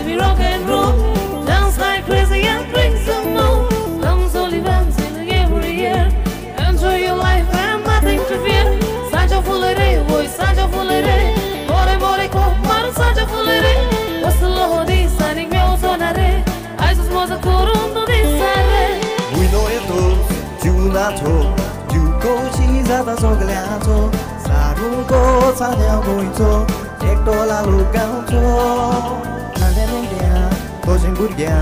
baby, rock and roll. Dance like crazy and drink some more. Come so live and sing every year. Enjoy your life and nothing to fear. Saja fulere, voy saja fulere. More more ko mar saja fulere. Waslo di saning meu sonare. I just was a corundo di sare. We know it all, you not all. You go cheese at the sogliato. Saru go saja goito. $1 luganto. Nandenindia, Bojinguria.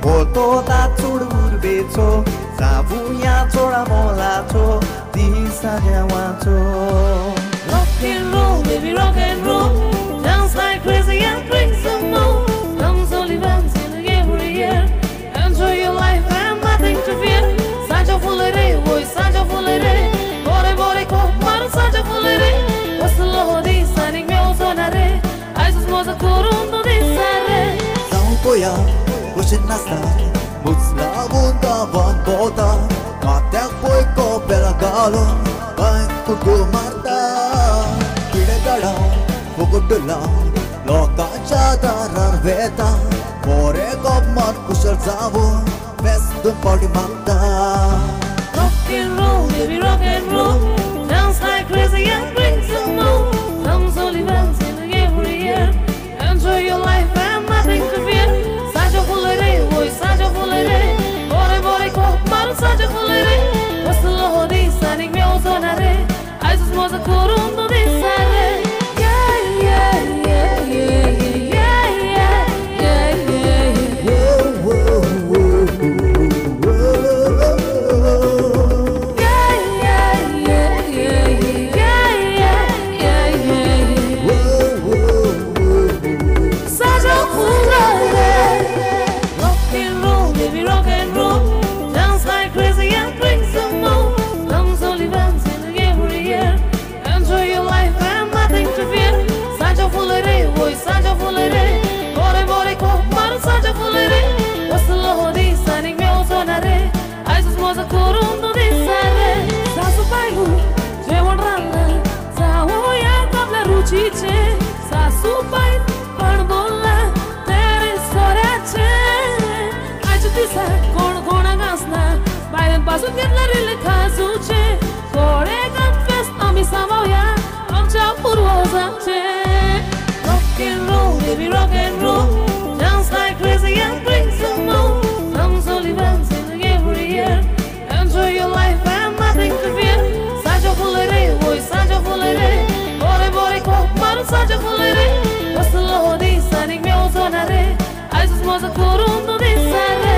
Boto da tsuru beto. Sabuya tora molato. Di saja wanto. Rock and roll, baby, rock and roll. Dance like crazy and drink some more. Come so live and sing every year. Enjoy your life and nothing to fear. Saja fulere, voy saja fulere. Bore bore ko mar saja fulere. Waslo di saning meu sonare. I just was a corundo di sare. Saukoya, kushinasta. Musla bunda van bota. Matak boy ko pelagalo. Bain kuku marta. Pide kada, fugudula. Loka chada rarveta. More ko mat kushal zavu. Best the party mata. Rock and roll, baby, rock and roll. Dance like crazy and drink some more. Come so live and sing every year. Enjoy your life and nothing to fear. Saja fulere, voy saja fulere. Bore bore ko mar saja fulere. Waslo di saning meu sonare. I just was a corundo di sare. Yeah, yeah, yeah, yeah, yeah, yeah, yeah, yeah, yeah. Whoa, whoa, whoa, whoa. Yeah, yeah, yeah, yeah, yeah, yeah, yeah, yeah. Whoa, whoa, whoa. Saja fulere. Rock and roll, baby, rock and roll. Dance like crazy and drink some more. Come so live and sing every year. Enjoy your life and nothing to fear. Saja fulere, voy saja fulere. Bore bore ko mar saja fulere. Waslo di saning meu sonare. I just was a corundo di sare. Sasu pailu, jevon ralla. Sao ya tabla ruchiche. Sasu pai pan bolla. Tere sorache. Ajutisa kon kona gasna. Biden pasu ketla rile khasuche. Kore kan fest ami samauya. Amcha purvozache. Rock and roll, baby, rock and roll. Dance like crazy and drink some more. Come so live and sing every year. Enjoy your life and nothing to fear. Saja fulere, voy saja fulere. Bore bore ko mar saja fulere. Waslo di saning meu sonare. I just was a corundo di sare.